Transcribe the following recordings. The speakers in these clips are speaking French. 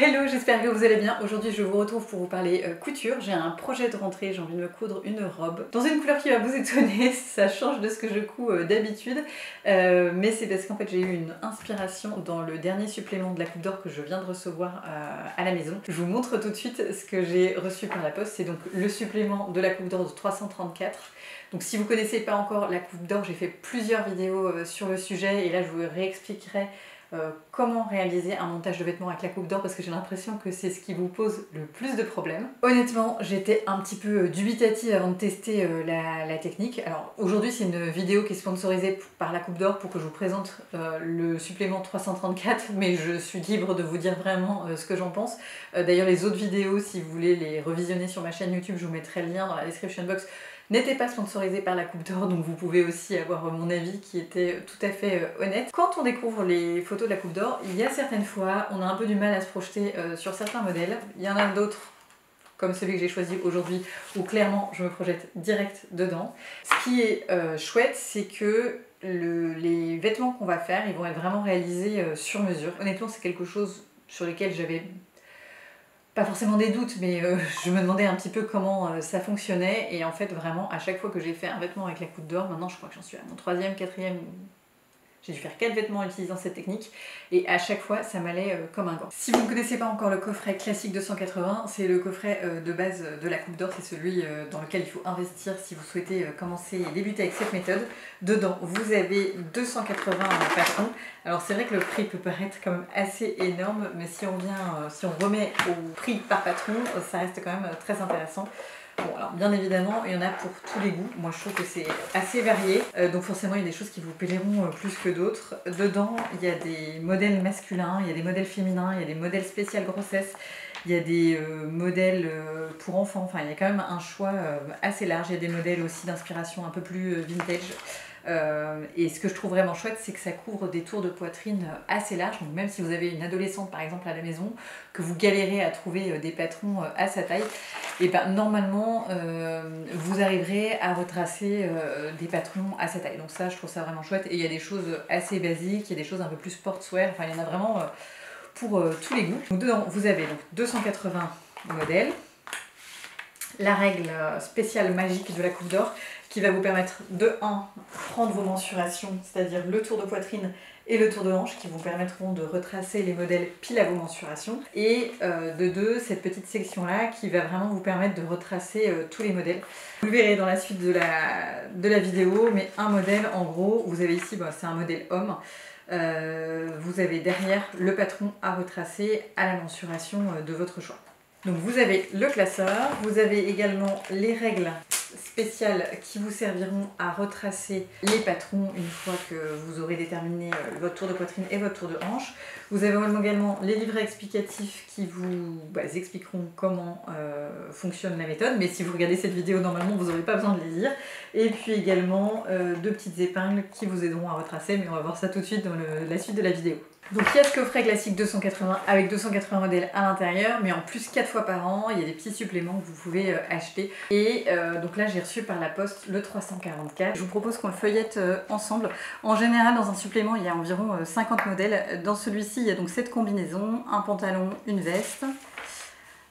Hello, j'espère que vous allez bien. Aujourd'hui je vous retrouve pour vous parler couture. J'ai un projet de rentrée, j'ai envie de me coudre une robe dans une couleur qui va vous étonner, ça change de ce que je couds d'habitude, mais c'est parce qu'en fait j'ai eu une inspiration dans le dernier supplément de la Coupe d'Or que je viens de recevoir à la maison. Je vous montre tout de suite ce que j'ai reçu par la poste, c'est donc le supplément de la Coupe d'Or de 334. Donc si vous ne connaissez pas encore la Coupe d'Or, j'ai fait plusieurs vidéos sur le sujet et là je vous réexpliquerai comment réaliser un montage de vêtements avec la Coupe d'Or parce que j'ai l'impression que c'est ce qui vous pose le plus de problèmes. Honnêtement, j'étais un petit peu dubitative avant de tester la technique. Alors aujourd'hui c'est une vidéo qui est sponsorisée par la Coupe d'Or pour que je vous présente le supplément 334, mais je suis libre de vous dire vraiment ce que j'en pense. D'ailleurs les autres vidéos, si vous voulez les revisionner sur ma chaîne YouTube, je vous mettrai le lien dans la description box. N'était pas sponsorisé par la Coupe d'Or, donc vous pouvez aussi avoir mon avis qui était tout à fait honnête. Quand on découvre les photos de la Coupe d'Or, il y a certaines fois, on a un peu du mal à se projeter sur certains modèles. Il y en a d'autres, comme celui que j'ai choisi aujourd'hui, où clairement je me projette direct dedans. Ce qui est chouette, c'est que les vêtements qu'on va faire, ils vont être vraiment réalisés sur mesure. Honnêtement, c'est quelque chose sur lequel j'avais pas forcément des doutes, mais je me demandais un petit peu comment ça fonctionnait, et en fait vraiment à chaque fois que j'ai fait un vêtement avec la Coupe d'Or, maintenant je crois que j'en suis à mon 3e, 4e, j'ai dû faire 4 vêtements en utilisant cette technique, et à chaque fois ça m'allait comme un gant. Si vous ne connaissez pas encore le coffret classique 280, c'est le coffret de base de la Coupe d'Or, c'est celui dans lequel il faut investir si vous souhaitez commencer et débuter avec cette méthode. Dedans vous avez 280 patrons. Alors c'est vrai que le prix peut paraître quand même assez énorme, mais si on remet au prix par patron, ça reste quand même très intéressant. Bon, alors bien évidemment, il y en a pour tous les goûts. Moi je trouve que c'est assez varié, donc forcément il y a des choses qui vous plairont plus que d'autres. Dedans, il y a des modèles masculins, il y a des modèles féminins, il y a des modèles spécial grossesse, il y a des modèles pour enfants, enfin il y a quand même un choix assez large. Il y a des modèles aussi d'inspiration un peu plus vintage. Et ce que je trouve vraiment chouette, c'est que ça couvre des tours de poitrine assez larges. Donc même si vous avez une adolescente par exemple à la maison, que vous galérez à trouver des patrons à sa taille, et ben normalement vous arriverez à retracer des patrons à sa taille. Donc ça je trouve ça vraiment chouette, et il y a des choses assez basiques, il y a des choses un peu plus sportswear, enfin il y en a vraiment pour tous les goûts. Donc dedans vous avez donc 280 modèles, la règle spéciale magique de la Coupe d'Or qui va vous permettre de 1, prendre vos mensurations, c'est-à-dire le tour de poitrine et le tour de hanche qui vous permettront de retracer les modèles pile à vos mensurations, et de 2, cette petite section là qui va vraiment vous permettre de retracer tous les modèles. Vous le verrez dans la suite de la vidéo, mais un modèle en gros, vous avez ici, c'est un modèle homme. Vous avez derrière le patron à retracer à la mensuration de votre choix. Donc vous avez le classeur, vous avez également les règles spéciales qui vous serviront à retracer les patrons une fois que vous aurez déterminé votre tour de poitrine et votre tour de hanche. Vous avez également les livrets explicatifs qui vous expliqueront comment fonctionne la méthode, mais si vous regardez cette vidéo normalement vous n'aurez pas besoin de les lire. Et puis également 2 petites épingles qui vous aideront à retracer, mais on va voir ça tout de suite dans la suite de la vidéo. Donc il y a ce coffret classique 280 avec 280 modèles à l'intérieur, mais en plus 4 fois par an, il y a des petits suppléments que vous pouvez acheter. Et donc là j'ai reçu par la poste le 344. Je vous propose qu'on le feuillette ensemble. En général dans un supplément il y a environ 50 modèles. Dans celui-ci il y a donc cette combinaison, un pantalon, une veste.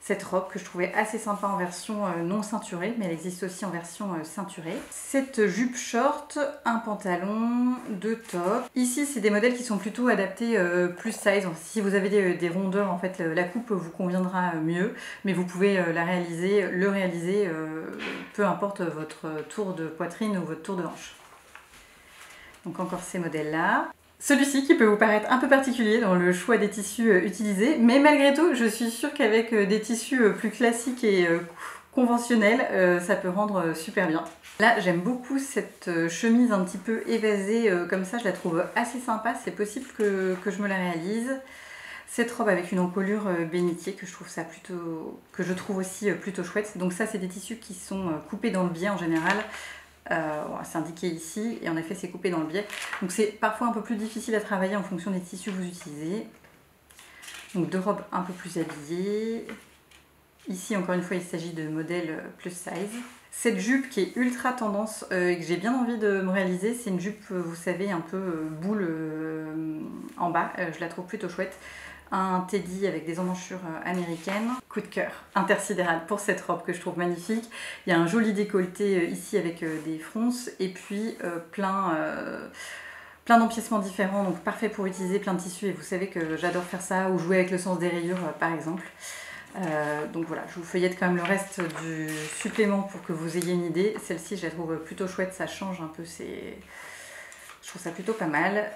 Cette robe que je trouvais assez sympa en version non ceinturée, mais elle existe aussi en version ceinturée. Cette jupe short, un pantalon, 2 tops. Ici, c'est des modèles qui sont plutôt adaptés plus size. Si vous avez des rondeurs, en fait, la coupe vous conviendra mieux, mais vous pouvez le réaliser, peu importe votre tour de poitrine ou votre tour de hanche. Donc encore ces modèles-là. Celui-ci qui peut vous paraître un peu particulier dans le choix des tissus utilisés, mais malgré tout, je suis sûre qu'avec des tissus plus classiques et conventionnels, ça peut rendre super bien. Là, j'aime beaucoup cette chemise un petit peu évasée comme ça, je la trouve assez sympa, c'est possible que je me la réalise. Cette robe avec une encolure bénitier que je trouve aussi plutôt chouette. Donc ça, c'est des tissus qui sont coupés dans le biais en général. C'est indiqué ici, et en effet c'est coupé dans le biais, donc c'est parfois un peu plus difficile à travailler en fonction des tissus que vous utilisez. Donc 2 robes un peu plus habillées. Ici encore une fois il s'agit de modèles plus size. Cette jupe qui est ultra tendance et que j'ai bien envie de me réaliser, c'est une jupe vous savez un peu boule en bas, je la trouve plutôt chouette. un teddy avec des emmanchures américaines. Coup de cœur intersidéral pour cette robe que je trouve magnifique. Il y a un joli décolleté ici avec des fronces et puis plein d'empiècements différents, donc parfait pour utiliser plein de tissus. Et vous savez que j'adore faire ça ou jouer avec le sens des rayures par exemple. Donc voilà, je vous feuillette quand même le reste du supplément pour que vous ayez une idée. Celle-ci, je la trouve plutôt chouette, ça change un peu, je trouve ça plutôt pas mal.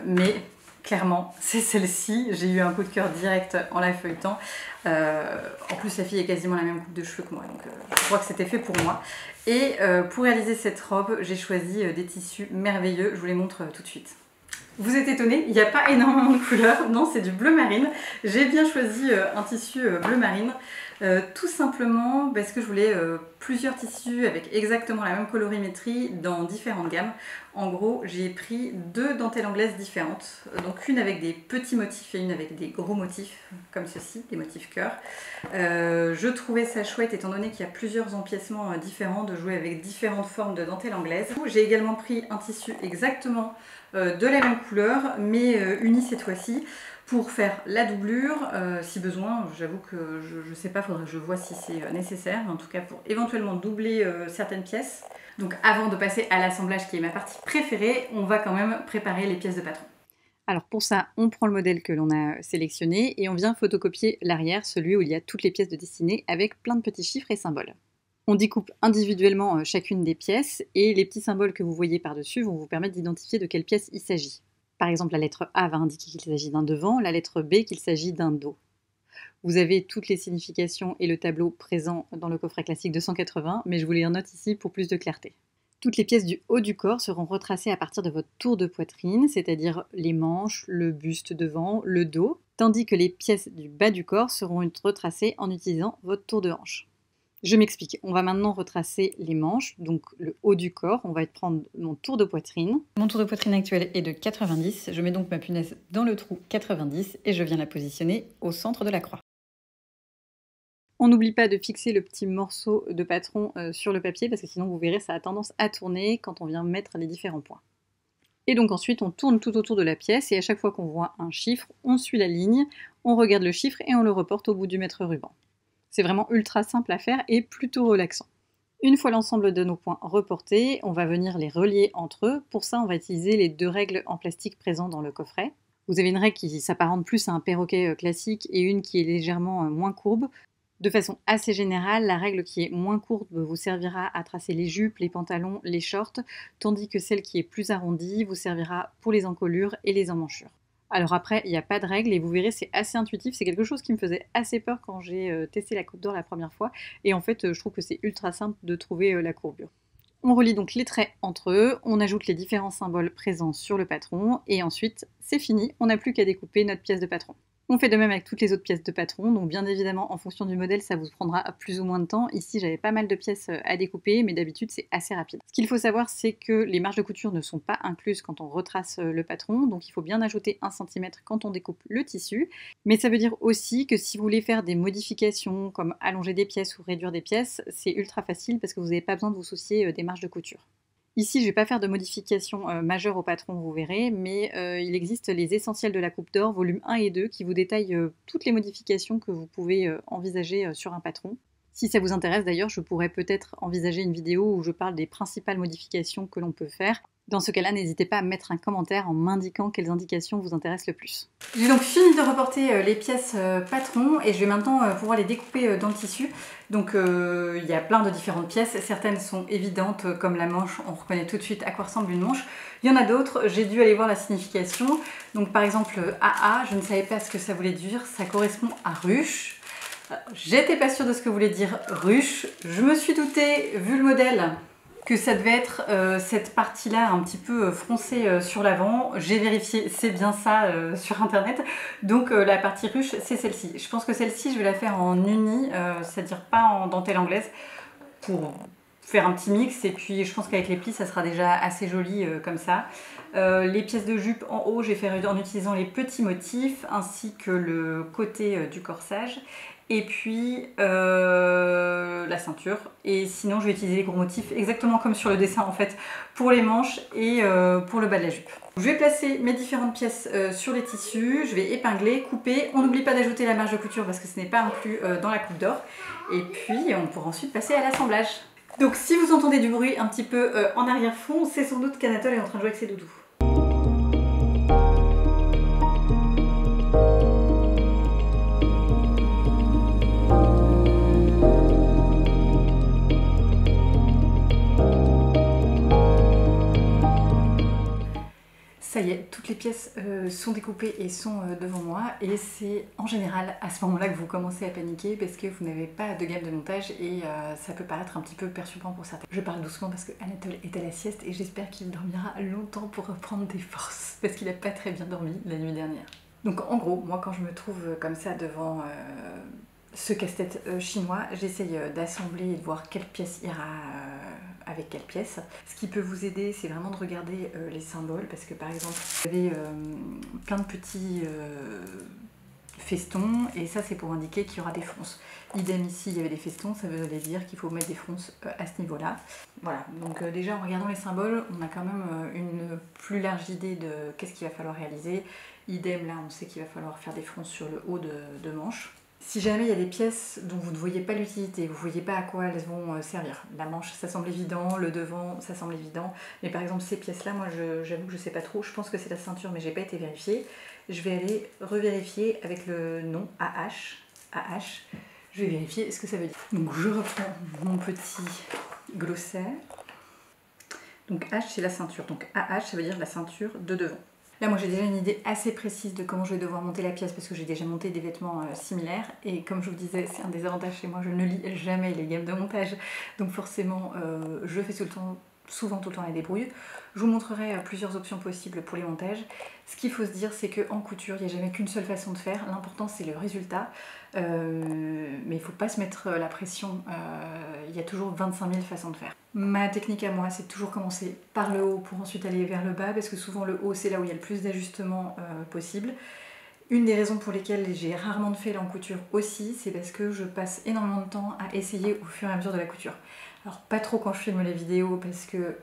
Mais clairement, c'est celle-ci. J'ai eu un coup de cœur direct en la feuilletant. En plus, la fille a quasiment la même coupe de cheveux que moi, donc je crois que c'était fait pour moi. Et pour réaliser cette robe, j'ai choisi des tissus merveilleux. Je vous les montre tout de suite. Vous êtes étonnés, il n'y a pas énormément de couleurs, non, c'est du bleu marine. J'ai bien choisi un tissu bleu marine, tout simplement parce que je voulais plusieurs tissus avec exactement la même colorimétrie dans différentes gammes. En gros, j'ai pris 2 dentelles anglaises différentes, donc une avec des petits motifs et une avec des gros motifs, comme ceci, des motifs cœur. Je trouvais ça chouette étant donné qu'il y a plusieurs empiècements différents, de jouer avec différentes formes de dentelle anglaise. J'ai également pris un tissu exactement de la même couleur, mais uni cette fois-ci, pour faire la doublure, si besoin. J'avoue que je ne sais pas, il faudrait que je vois si c'est nécessaire, mais en tout cas pour éventuellement doubler certaines pièces. Donc avant de passer à l'assemblage, qui est ma partie préférée, on va quand même préparer les pièces de patron. Alors pour ça, on prend le modèle que l'on a sélectionné et on vient photocopier l'arrière, celui où il y a toutes les pièces de dessinée avec plein de petits chiffres et symboles. On découpe individuellement chacune des pièces et les petits symboles que vous voyez par-dessus vont vous permettre d'identifier de quelle pièce il s'agit. Par exemple, la lettre A va indiquer qu'il s'agit d'un devant, la lettre B qu'il s'agit d'un dos. Vous avez toutes les significations et le tableau présent dans le coffret classique de 180, mais je vous les note ici pour plus de clarté. Toutes les pièces du haut du corps seront retracées à partir de votre tour de poitrine, c'est-à-dire les manches, le buste devant, le dos, tandis que les pièces du bas du corps seront retracées en utilisant votre tour de hanche. Je m'explique, on va maintenant retracer les manches, donc le haut du corps, on va prendre mon tour de poitrine. Mon tour de poitrine actuel est de 90, je mets donc ma punaise dans le trou 90 et je viens la positionner au centre de la croix. On n'oublie pas de fixer le petit morceau de patron sur le papier parce que sinon vous verrez ça a tendance à tourner quand on vient mettre les différents points. Et donc ensuite on tourne tout autour de la pièce et à chaque fois qu'on voit un chiffre, on suit la ligne, on regarde le chiffre et on le reporte au bout du mètre ruban. C'est vraiment ultra simple à faire et plutôt relaxant. Une fois l'ensemble de nos points reportés, on va venir les relier entre eux. Pour ça, on va utiliser les 2 règles en plastique présentes dans le coffret. Vous avez une règle qui s'apparente plus à un perroquet classique et une qui est légèrement moins courbe. De façon assez générale, la règle qui est moins courbe vous servira à tracer les jupes, les pantalons, les shorts, tandis que celle qui est plus arrondie vous servira pour les encolures et les emmanchures. Alors après, il n'y a pas de règle et vous verrez, c'est assez intuitif. C'est quelque chose qui me faisait assez peur quand j'ai testé la coupe d'or la première fois. Et en fait, je trouve que c'est ultra simple de trouver la courbure. On relie donc les traits entre eux, on ajoute les différents symboles présents sur le patron et ensuite, c'est fini, on n'a plus qu'à découper notre pièce de patron. On fait de même avec toutes les autres pièces de patron, donc bien évidemment en fonction du modèle ça vous prendra plus ou moins de temps. Ici j'avais pas mal de pièces à découper mais d'habitude c'est assez rapide. Ce qu'il faut savoir c'est que les marges de couture ne sont pas incluses quand on retrace le patron, donc il faut bien ajouter 1 cm quand on découpe le tissu. Mais ça veut dire aussi que si vous voulez faire des modifications comme allonger des pièces ou réduire des pièces, c'est ultra facile parce que vous n'avez pas besoin de vous soucier des marges de couture. Ici, je ne vais pas faire de modifications majeures au patron, vous verrez, mais il existe les essentiels de la coupe d'or, volume 1 et 2, qui vous détaillent toutes les modifications que vous pouvez envisager sur un patron. Si ça vous intéresse d'ailleurs, je pourrais peut-être envisager une vidéo où je parle des principales modifications que l'on peut faire. Dans ce cas-là, n'hésitez pas à mettre un commentaire en m'indiquant quelles indications vous intéressent le plus. J'ai donc fini de reporter les pièces patron et je vais maintenant pouvoir les découper dans le tissu. Donc il y a plein de différentes pièces, certaines sont évidentes comme la manche, on reconnaît tout de suite à quoi ressemble une manche. Il y en a d'autres, j'ai dû aller voir la signification. Donc par exemple AA, je ne savais pas ce que ça voulait dire, ça correspond à ruche. J'étais pas sûre de ce que voulait dire ruche, je me suis doutée, vu le modèle, que ça devait être cette partie-là un petit peu froncée sur l'avant. J'ai vérifié, c'est bien ça sur internet. Donc la partie ruche, c'est celle-ci. Je pense que celle-ci, je vais la faire en uni, c'est-à-dire pas en dentelle anglaise, pour faire un petit mix et puis je pense qu'avec les plis ça sera déjà assez joli comme ça. Les pièces de jupe en haut j'ai fait en utilisant les petits motifs ainsi que le côté du corsage et puis la ceinture, et sinon je vais utiliser les gros motifs exactement comme sur le dessin en fait pour les manches et pour le bas de la jupe. Je vais placer mes différentes pièces sur les tissus, je vais épingler, couper, on n'oublie pas d'ajouter la marge de couture parce que ce n'est pas inclus dans la coupe d'or, et puis on pourra ensuite passer à l'assemblage. Donc si vous entendez du bruit un petit peu en arrière-fond, c'est sans doute qu'Anatole est en train de jouer avec ses doudous. Ça y est, toutes les pièces sont découpées et sont devant moi, et c'est en général à ce moment-là que vous commencez à paniquer parce que vous n'avez pas de gamme de montage et ça peut paraître un petit peu perturbant pour certains. Je parle doucement parce que Anatole est à la sieste et j'espère qu'il dormira longtemps pour reprendre des forces parce qu'il n'a pas très bien dormi la nuit dernière. Donc en gros, moi quand je me trouve comme ça devant ce casse-tête chinois, j'essaye d'assembler et de voir quelle pièce ira avec quelle pièce. Ce qui peut vous aider, c'est vraiment de regarder les symboles, parce que par exemple, vous avez plein de petits festons, et ça c'est pour indiquer qu'il y aura des fronces. Idem ici, il y avait des festons, ça veut dire qu'il faut mettre des fronces à ce niveau-là. Voilà, donc déjà en regardant les symboles, on a quand même une plus large idée de qu'est-ce qu'il va falloir réaliser. Idem là, on sait qu'il va falloir faire des fronces sur le haut de manche. Si jamais il y a des pièces dont vous ne voyez pas l'utilité, vous ne voyez pas à quoi elles vont servir, la manche ça semble évident, le devant ça semble évident, mais par exemple ces pièces là, moi j'avoue que je ne sais pas trop, je pense que c'est la ceinture mais j'ai pas été vérifiée. Je vais aller revérifier avec le nom AH, je vais vérifier ce que ça veut dire. Donc je reprends mon petit glossaire, donc H c'est la ceinture, donc AH ça veut dire la ceinture de devant. Là, moi j'ai déjà une idée assez précise de comment je vais devoir monter la pièce parce que j'ai déjà monté des vêtements similaires, et comme je vous disais, c'est un des avantages chez moi, je ne lis jamais les gammes de montage, donc forcément je fais souvent tout le temps la débrouille. Je vous montrerai plusieurs options possibles pour les montages. Ce qu'il faut se dire, c'est qu'en couture, il n'y a jamais qu'une seule façon de faire, l'important c'est le résultat, mais il ne faut pas se mettre la pression, il y a toujours 25 000 façons de faire. Ma technique à moi, c'est de toujours commencer par le haut pour ensuite aller vers le bas, parce que souvent le haut c'est là où il y a le plus d'ajustements possible. Une des raisons pour lesquelles j'ai rarement de fail en couture aussi, c'est parce que je passe énormément de temps à essayer au fur et à mesure de la couture. Alors pas trop quand je filme les vidéos parce que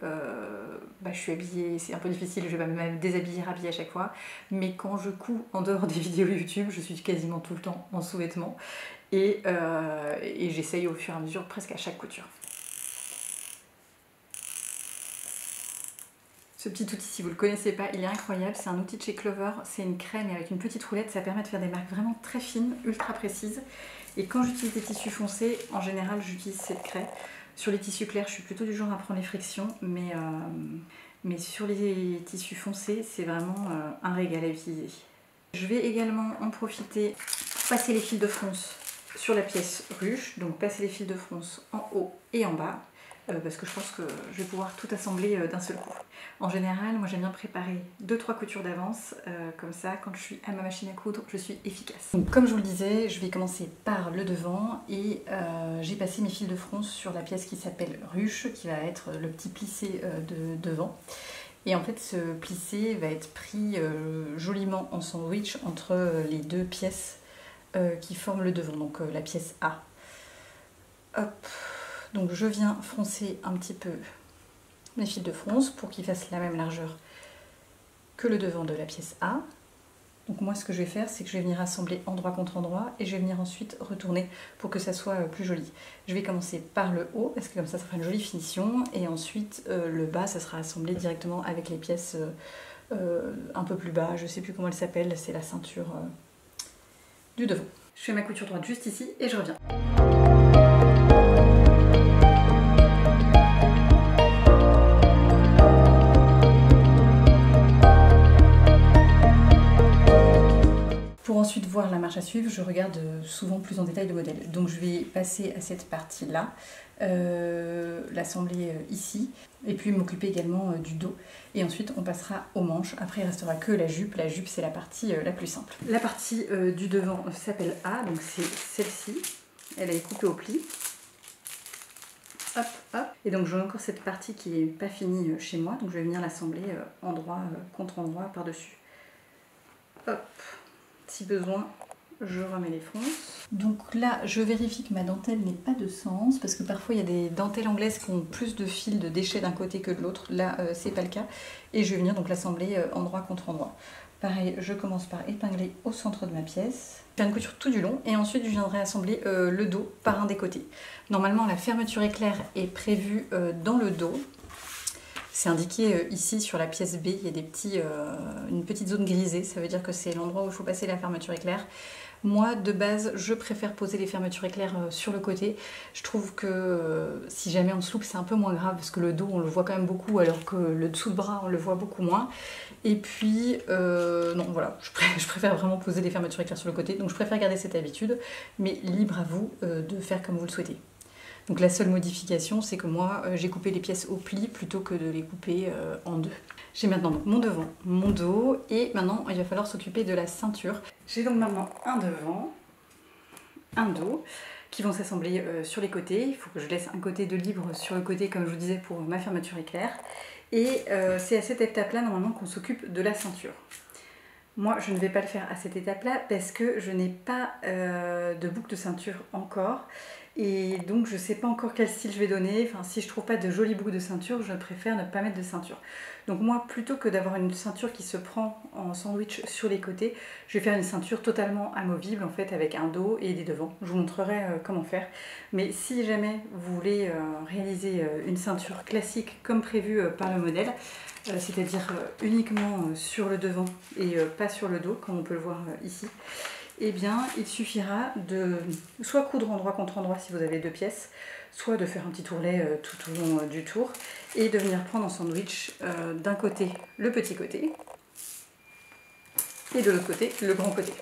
je suis habillée, c'est un peu difficile, je vais pas me déshabiller, rhabiller à chaque fois, mais quand je couds en dehors des vidéos YouTube, je suis quasiment tout le temps en sous-vêtements et j'essaye au fur et à mesure presque à chaque couture. Ce petit outil, si vous ne le connaissez pas, il est incroyable, c'est un outil de chez Clover, c'est une crème avec une petite roulette, ça permet de faire des marques vraiment très fines, ultra précises. Et quand j'utilise des tissus foncés, en général j'utilise cette craie. Sur les tissus clairs, je suis plutôt du genre à prendre les frictions, mais sur les tissus foncés, c'est vraiment un régal à utiliser. Je vais également en profiter pour passer les fils de fronce sur la pièce ruche, donc passer les fils de fronce en haut et en bas. Parce que je pense que je vais pouvoir tout assembler d'un seul coup. En général, moi j'aime bien préparer 2-3 coutures d'avance, comme ça quand je suis à ma machine à coudre, je suis efficace. Donc comme je vous le disais, je vais commencer par le devant et j'ai passé mes fils de fronce sur la pièce qui s'appelle ruche, qui va être le petit plissé de devant. Et en fait ce plissé va être pris joliment en sandwich entre les deux pièces qui forment le devant, donc la pièce A. Hop. Donc je viens froncer un petit peu mes fils de fronce pour qu'ils fassent la même largeur que le devant de la pièce A. Donc moi ce que je vais faire, c'est que je vais venir assembler endroit contre endroit et je vais venir ensuite retourner pour que ça soit plus joli. Je vais commencer par le haut parce que comme ça fera une jolie finition, et ensuite le bas ça sera assemblé directement avec les pièces un peu plus bas, je sais plus comment elle s'appelle, c'est la ceinture du devant. Je fais ma couture droite juste ici et je reviens. Pour ensuite voir la marche à suivre, je regarde souvent plus en détail le modèle. Donc je vais passer à cette partie-là, l'assembler ici, et puis m'occuper également du dos. Et ensuite on passera aux manches. Après il ne restera que la jupe. La jupe c'est la partie la plus simple. La partie du devant s'appelle A, donc c'est celle-ci. Elle est coupée au pli. hop, hop. Et donc j'ai encore cette partie qui n'est pas finie chez moi, donc je vais venir l'assembler endroit contre endroit par-dessus. Hop, si besoin, je remets les fronces. Donc là, je vérifie que ma dentelle n'ait pas de sens, parce que parfois il y a des dentelles anglaises qui ont plus de fils de déchets d'un côté que de l'autre. Là, c'est pas le cas. Et je vais venir donc l'assembler endroit contre endroit. Pareil, je commence par épingler au centre de ma pièce. Je fais une couture tout du long et ensuite je viendrai assembler le dos par un des côtés. Normalement, la fermeture éclair est prévue dans le dos. C'est indiqué ici sur la pièce B, il y a une petite zone grisée, ça veut dire que c'est l'endroit où il faut passer la fermeture éclair. Moi, de base, je préfère poser les fermetures éclair sur le côté. Je trouve que si jamais on se loupe, c'est un peu moins grave parce que le dos, on le voit quand même beaucoup alors que le dessous de bras, on le voit beaucoup moins. Et puis, non, voilà, je préfère vraiment poser les fermetures éclair sur le côté. Donc je préfère garder cette habitude, mais libre à vous de faire comme vous le souhaitez. Donc la seule modification, c'est que moi, j'ai coupé les pièces au pli plutôt que de les couper en deux. J'ai maintenant donc mon devant, mon dos, et maintenant il va falloir s'occuper de la ceinture. J'ai donc maintenant un devant, un dos, qui vont s'assembler sur les côtés. Il faut que je laisse un côté de libre sur le côté, comme je vous disais, pour ma fermeture éclair. Et c'est à cette étape-là, normalement, qu'on s'occupe de la ceinture. Moi, je ne vais pas le faire à cette étape-là parce que je n'ai pas de boucle de ceinture encore. Et donc, je ne sais pas encore quel style je vais donner. Enfin, si je ne trouve pas de jolies boucles de ceinture, je préfère ne pas mettre de ceinture. Donc moi, plutôt que d'avoir une ceinture qui se prend en sandwich sur les côtés, je vais faire une ceinture totalement amovible, en fait, avec un dos et des devants. Je vous montrerai comment faire. Mais si jamais vous voulez réaliser une ceinture classique comme prévu par le modèle, c'est-à-dire uniquement sur le devant et pas sur le dos, comme on peut le voir ici, eh bien il suffira de soit coudre endroit contre endroit si vous avez deux pièces, soit de faire un petit tourlet tout au long du tour et de venir prendre en sandwich d'un côté le petit côté et de l'autre côté le grand côté.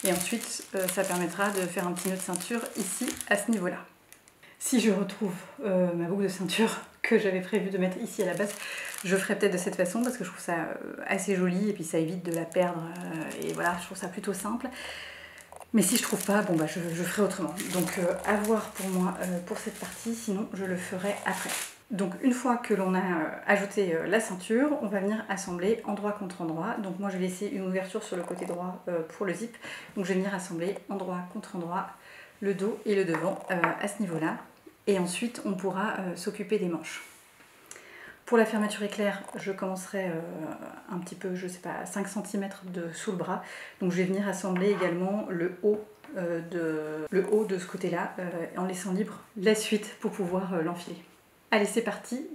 Et ensuite ça permettra de faire un petit nœud de ceinture ici à ce niveau-là. Si je retrouve ma boucle de ceinture que j'avais prévu de mettre ici à la base, je ferai peut-être de cette façon parce que je trouve ça assez joli et puis ça évite de la perdre et voilà, je trouve ça plutôt simple. Mais si je trouve pas, bon bah je ferai autrement. Donc à voir pour moi pour cette partie, sinon je le ferai après. Donc une fois que l'on a ajouté la ceinture, on va venir assembler endroit contre endroit. Donc moi j'ai laissé une ouverture sur le côté droit pour le zip. Donc je vais venir assembler endroit contre endroit le dos et le devant à ce niveau-là. Et ensuite on pourra s'occuper des manches. Pour la fermeture éclair, je commencerai un petit peu, je sais pas, 5 cm de sous le bras. Donc je vais venir assembler également le haut de ce côté-là en laissant libre la suite pour pouvoir l'enfiler. Allez, c'est parti,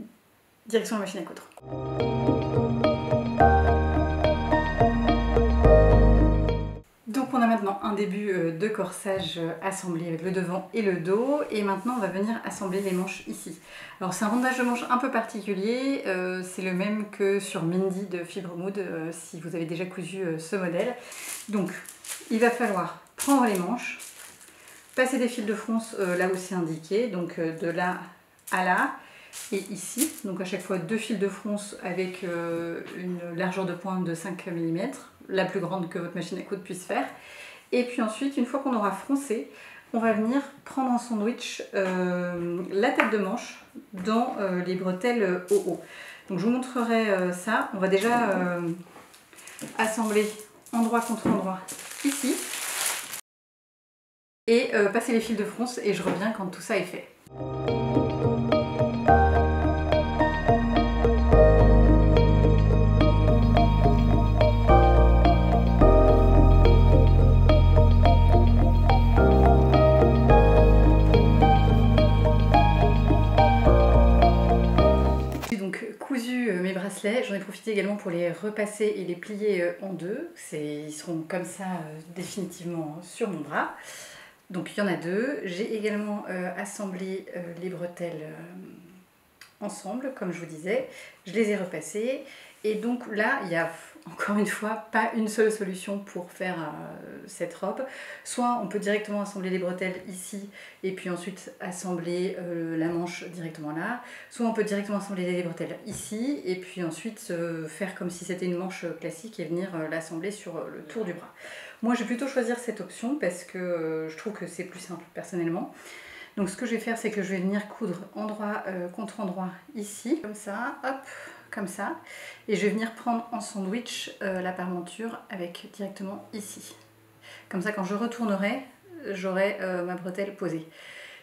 direction la machine à coudre. Donc on a maintenant un début de corsage assemblé avec le devant et le dos, et maintenant on va venir assembler les manches ici. Alors c'est un rondage de manches un peu particulier, c'est le même que sur Mindy de Fibremood si vous avez déjà cousu ce modèle. Donc il va falloir prendre les manches, passer des fils de fronce là où c'est indiqué, donc de là à là, et ici, donc à chaque fois 2 fils de fronce avec une largeur de pointe de 5 mm, la plus grande que votre machine à coudre puisse faire. Et puis ensuite, une fois qu'on aura froncé, on va venir prendre en sandwich la tête de manche dans les bretelles au haut. Donc je vous montrerai ça. On va déjà assembler endroit contre endroit ici et passer les fils de fronce, et je reviens quand tout ça est fait. J'en ai profité également pour les repasser et les plier en deux. Ils seront comme ça définitivement sur mon bras. Donc il y en a deux. J'ai également assemblé les bretelles ensemble, comme je vous disais. Je les ai repassées. Et donc là, il y a encore une fois pas une seule solution pour faire cette robe. Soit on peut directement assembler les bretelles ici et puis ensuite assembler la manche directement là. Soit on peut directement assembler les bretelles ici et puis ensuite faire comme si c'était une manche classique et venir l'assembler sur le tour du bras. Moi je vais plutôt choisir cette option parce que je trouve que c'est plus simple personnellement. Donc ce que je vais faire, c'est que je vais venir coudre endroit contre endroit ici, comme ça, hop, comme ça. Et je vais venir prendre en sandwich la parmenture avec directement ici. Comme ça, quand je retournerai, j'aurai ma bretelle posée.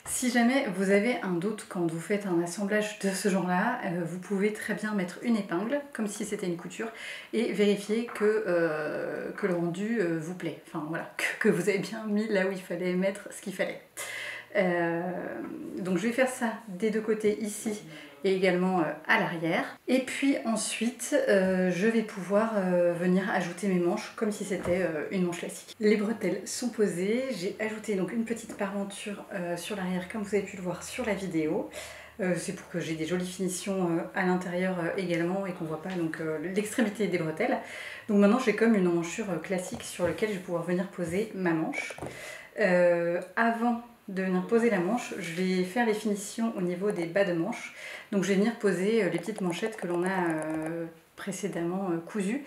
Si jamais vous avez un doute quand vous faites un assemblage de ce genre-là, vous pouvez très bien mettre une épingle, comme si c'était une couture, et vérifier que le rendu vous plaît. Enfin voilà, que vous avez bien mis là où il fallait mettre ce qu'il fallait. Donc je vais faire ça des deux côtés ici et également à l'arrière. Et puis ensuite, je vais pouvoir venir ajouter mes manches comme si c'était une manche classique. Les bretelles sont posées, j'ai ajouté donc une petite parmenture sur l'arrière comme vous avez pu le voir sur la vidéo. C'est pour que j'ai des jolies finitions à l'intérieur également et qu'on ne voit pas l'extrémité des bretelles. Donc maintenant j'ai comme une emmanchure classique sur laquelle je vais pouvoir venir poser ma manche. Avant de venir poser la manche, je vais faire les finitions au niveau des bas de manche. Donc je vais venir poser les petites manchettes que l'on a précédemment cousues.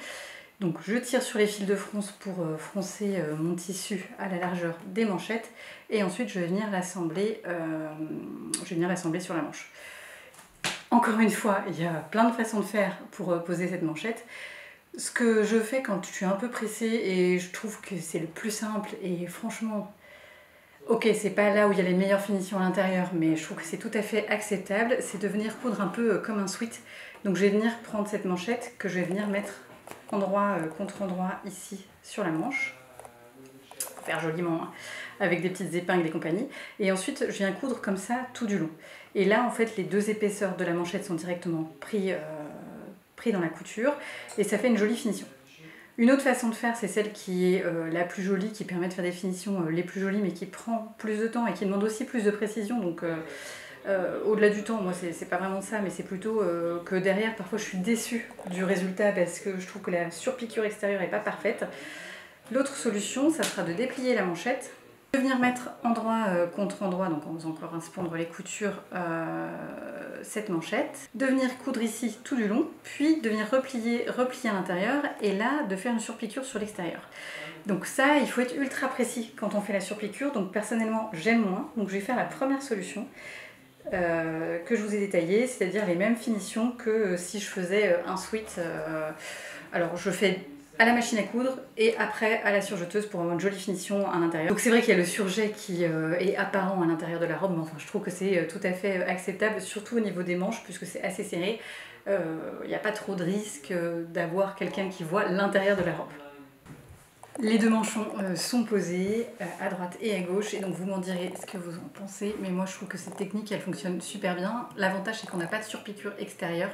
Donc je tire sur les fils de fronce pour froncer mon tissu à la largeur des manchettes et ensuite je vais venir l'assembler sur la manche. Encore une fois, il y a plein de façons de faire pour poser cette manchette. Ce que je fais quand je suis un peu pressée et je trouve que c'est le plus simple et franchement, ok, c'est pas là où il y a les meilleures finitions à l'intérieur, mais je trouve que c'est tout à fait acceptable, c'est de venir coudre un peu comme un sweat. Donc je vais venir prendre cette manchette que je vais venir mettre endroit contre endroit ici sur la manche, pour faire joliment hein, avec des petites épingles et compagnie. Et ensuite je viens coudre comme ça tout du long. Et là en fait les deux épaisseurs de la manchette sont directement pris dans la couture et ça fait une jolie finition. Une autre façon de faire, c'est celle qui est la plus jolie, qui permet de faire des finitions les plus jolies, mais qui prend plus de temps et qui demande aussi plus de précision. Donc au-delà du temps, moi c'est pas vraiment ça, mais c'est plutôt que derrière, parfois je suis déçue du résultat parce que je trouve que la surpiqûre extérieure n'est pas parfaite. L'autre solution, ça sera de déplier la manchette, de venir mettre endroit contre endroit, donc en faisant encore pondre les coutures, cette manchette, de venir coudre ici tout du long, puis de venir replier à l'intérieur et là de faire une surpiqûre sur l'extérieur. Donc ça, il faut être ultra précis quand on fait la surpiqûre, donc personnellement j'aime moins, donc je vais faire la première solution que je vous ai détaillée, c'est-à-dire les mêmes finitions que si je faisais un sweat. Alors je fais à la machine à coudre et après à la surjeteuse pour avoir une jolie finition à l'intérieur. Donc c'est vrai qu'il y a le surjet qui est apparent à l'intérieur de la robe, mais enfin je trouve que c'est tout à fait acceptable, surtout au niveau des manches puisque c'est assez serré. Il n'y a pas trop de risque d'avoir quelqu'un qui voit l'intérieur de la robe. Les deux manchons sont posés à droite et à gauche et donc vous m'en direz ce que vous en pensez, mais moi je trouve que cette technique elle fonctionne super bien. L'avantage c'est qu'on n'a pas de surpiqûre extérieure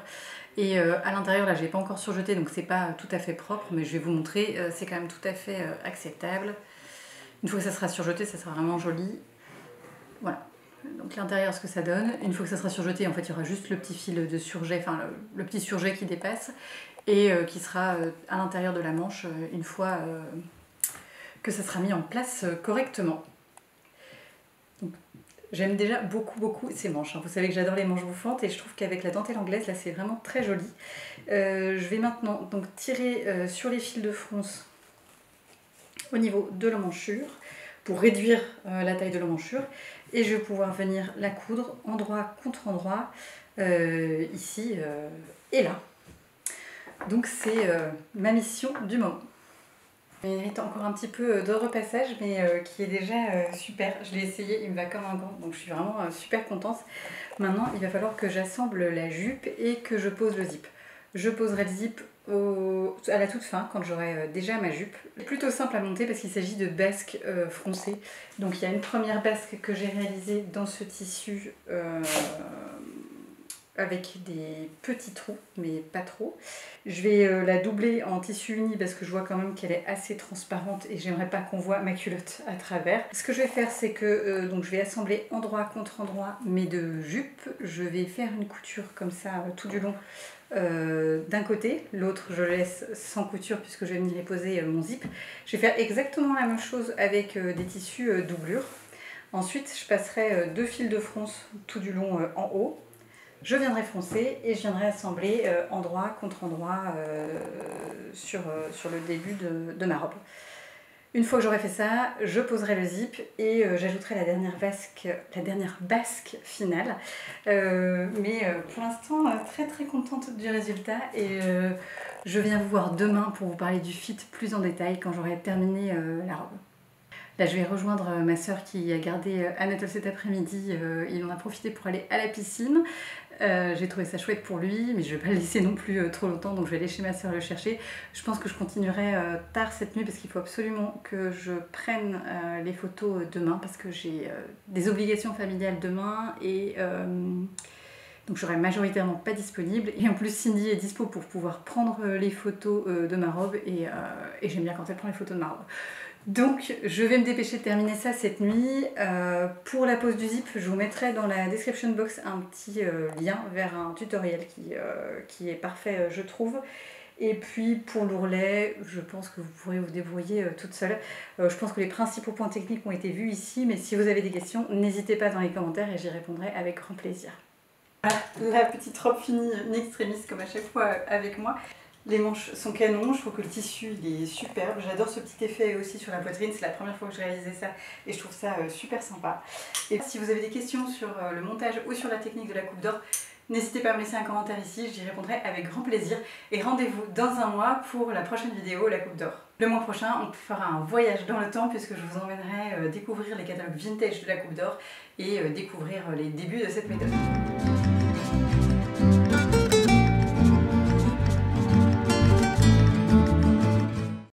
et à l'intérieur là j'ai pas encore surjeté donc c'est pas tout à fait propre, mais je vais vous montrer, c'est quand même tout à fait acceptable. Une fois que ça sera surjeté ça sera vraiment joli. Voilà. Donc l'intérieur ce que ça donne, une fois que ça sera surjeté en fait il y aura juste le petit fil de surjet, enfin le petit surjet qui dépasse et qui sera à l'intérieur de la manche une fois que ça sera mis en place correctement. J'aime déjà beaucoup ces manches, hein. Vous savez que j'adore les manches bouffantes et je trouve qu'avec la dentelle anglaise là c'est vraiment très joli. Je vais maintenant donc tirer sur les fils de fronce au niveau de l'emmanchure pour réduire la taille de l'emmanchure et je vais pouvoir venir la coudre endroit contre endroit ici et là. Donc c'est ma mission du moment. Il mérite encore un petit peu de repassage mais qui est déjà super. Je l'ai essayé, il me va comme un gant donc je suis vraiment super contente. Maintenant il va falloir que j'assemble la jupe et que je pose le zip. Je poserai le zip à la toute fin quand j'aurai déjà ma jupe. Plutôt simple à monter parce qu'il s'agit de basques froncées. Donc il y a une première basque que j'ai réalisée dans ce tissu avec des petits trous, mais pas trop. Je vais la doubler en tissu uni parce que je vois quand même qu'elle est assez transparente et j'aimerais pas qu'on voit ma culotte à travers. Ce que je vais faire, c'est que donc je vais assembler endroit contre endroit mes deux jupes. Je vais faire une couture comme ça tout du long d'un côté, l'autre je laisse sans couture puisque je vais venir y poser mon zip. Je vais faire exactement la même chose avec des tissus doublure. Ensuite, je passerai deux fils de fronce tout du long en haut. Je viendrai froncer et je viendrai assembler endroit contre endroit sur le début de ma robe. Une fois que j'aurai fait ça, je poserai le zip et j'ajouterai la dernière basque finale. Pour l'instant, très contente du résultat et je viens vous voir demain pour vous parler du fit plus en détail quand j'aurai terminé la robe. Là, je vais rejoindre ma soeur qui a gardé Anatole cet après-midi. Il en a profité pour aller à la piscine. J'ai trouvé ça chouette pour lui, mais je vais pas le laisser non plus trop longtemps, donc je vais aller chez ma soeur le chercher. Je pense que je continuerai tard cette nuit parce qu'il faut absolument que je prenne les photos demain parce que j'ai des obligations familiales demain et donc j'aurai majoritairement pas disponible. Et en plus Cindy est dispo pour pouvoir prendre les photos de ma robe et j'aime bien quand elle prend les photos de ma robe. Donc je vais me dépêcher de terminer ça cette nuit. Pour la pose du zip, je vous mettrai dans la description box un petit lien vers un tutoriel qui est parfait je trouve. Et puis pour l'ourlet, je pense que vous pourrez vous débrouiller toute seule. Je pense que les principaux points techniques ont été vus ici, mais si vous avez des questions, n'hésitez pas dans les commentaires et j'y répondrai avec grand plaisir. Voilà, la petite robe finie in extremis comme à chaque fois avec moi. Les manches sont canons, je trouve que le tissu il est superbe, j'adore ce petit effet aussi sur la poitrine, c'est la première fois que je réalisais ça et je trouve ça super sympa. Et si vous avez des questions sur le montage ou sur la technique de la coupe d'or, n'hésitez pas à me laisser un commentaire ici, j'y répondrai avec grand plaisir. Et rendez-vous dans un mois pour la prochaine vidéo, la coupe d'or. Le mois prochain, on fera un voyage dans le temps puisque je vous emmènerai découvrir les catalogues vintage de la coupe d'or et découvrir les débuts de cette méthode.